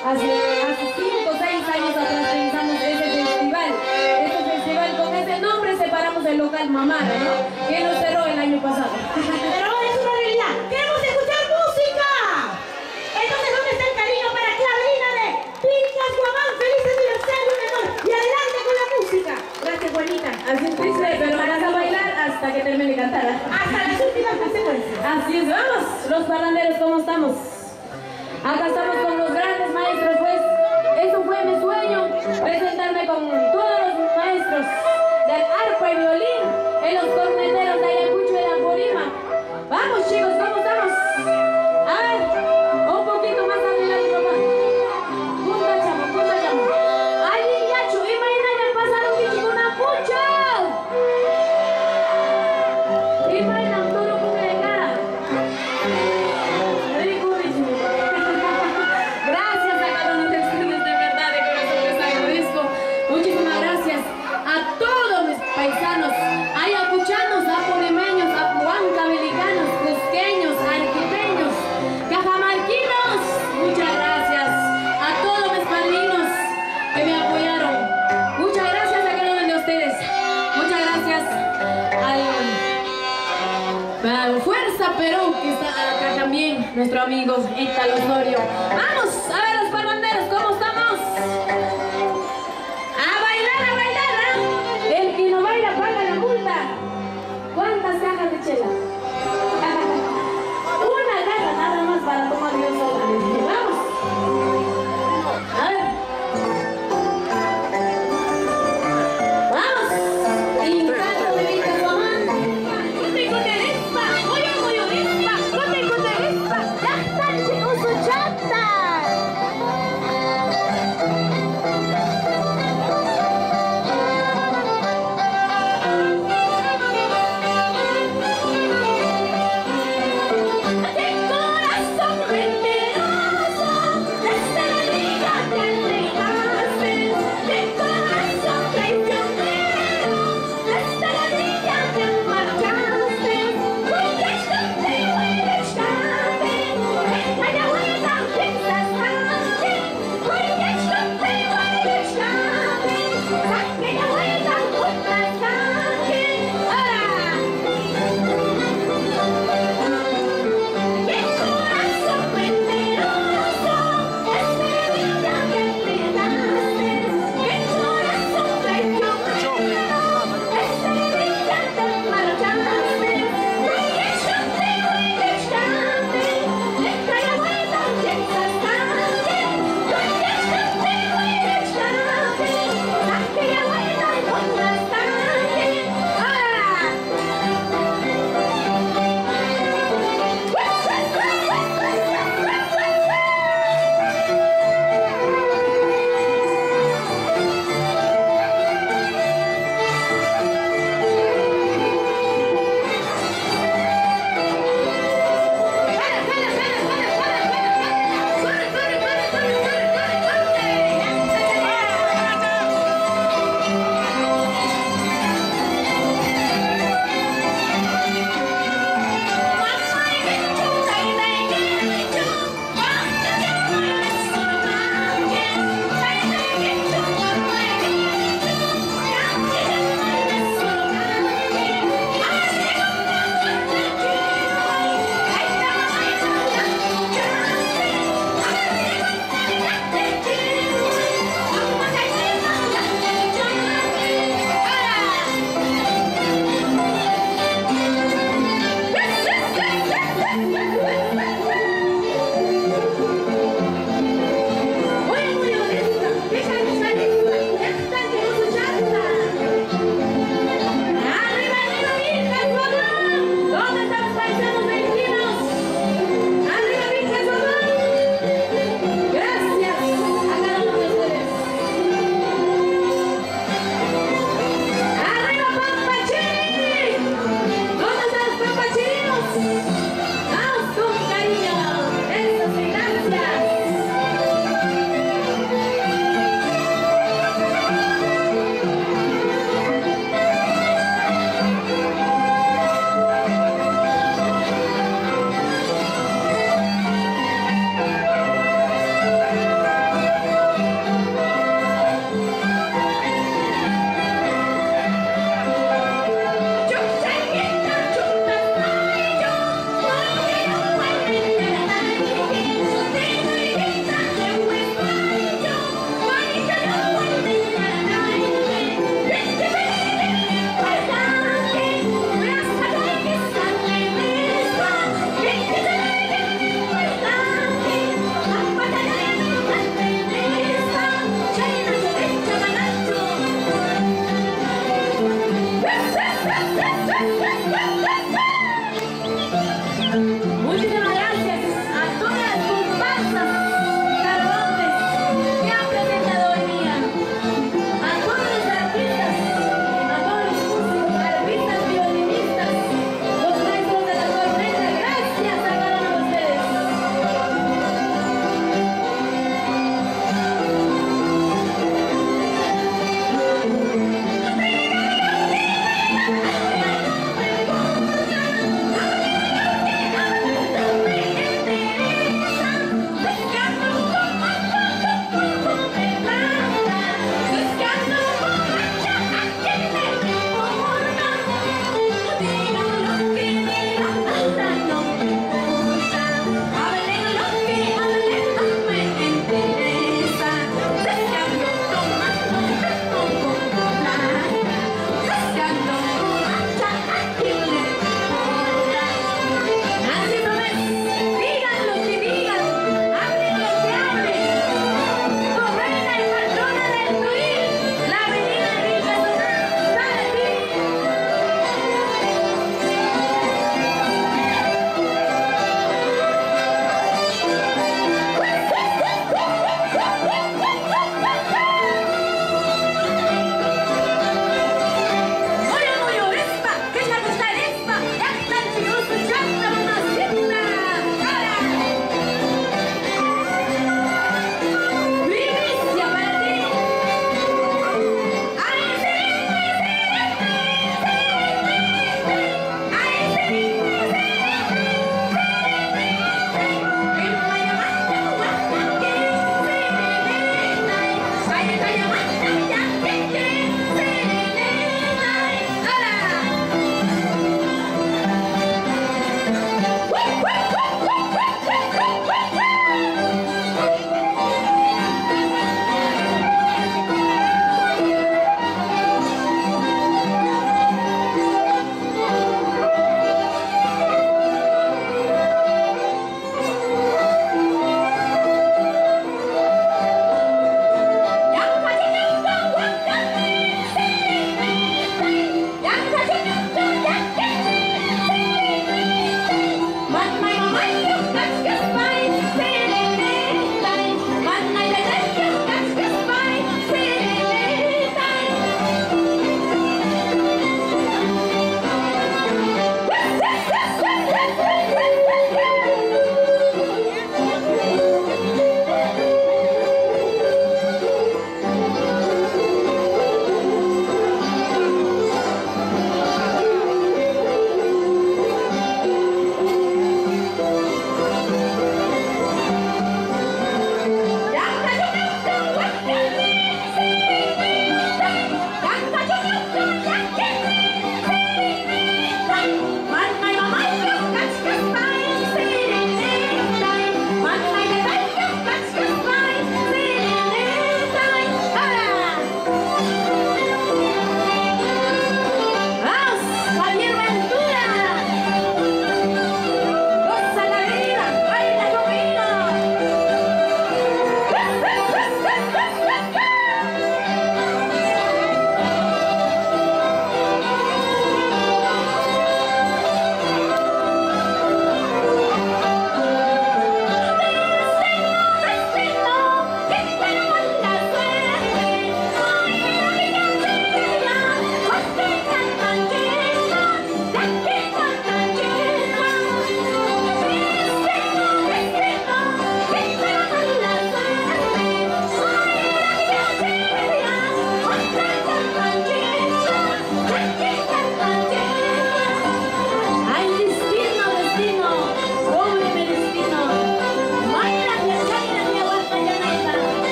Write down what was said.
Hace 5 o 6 años atrás realizamos ese festival. Este festival con ese nombre separamos el local Mamara, ¿no? Que nos cerró el año pasado. Pero ahora es una realidad. ¡Queremos escuchar música! Entonces, ¿dónde está el cariño para Clavelina de Pincas Guamán? ¡Feliz aniversario, mi amor! Y adelante con la música. Gracias, Juanita. Así es triste, pero vas a bailar hasta que termine de cantar. Hasta las últimas consecuencias. Así es, vamos. Los parranderos, ¿cómo estamos? Acá estamos con los grandes maestros, pues. Eso fue mi sueño, presentarme con todos los maestros del arpa y violín en los corneteros de Ayacucho y de Apurímac. Vamos, chicos, ¿cómo estamos? A ver, un poquito más adelante, papá. Punta chamo. Allí, yacho, y mañana pasaron que con una pucha. Y mañana todo con de cara. Gracias a cada uno de ustedes, de verdad, de corazón les agradezco. Muchísimas gracias a todos mis paisanos, ayacuchanos, apurimeños, huancavelicanos, cusqueños, arequipeños, cajamarquinos. Muchas gracias a todos mis padrinos que me apoyaron. Muchas gracias a cada uno de ustedes. Muchas gracias al Fuerza Perú, que está acá también, nuestro amigo Héctor Osorio. Vamos a ver los parranderos, ¿cómo estamos? A bailar, ¿eh? El que no baila paga la multa. ¿Cuántas cajas de chela? Una caja nada más para tomar yo sola. Vamos. A ver. Vamos. Intento de Vita Guamán. ¡Oye, ya está, chicos, su chata!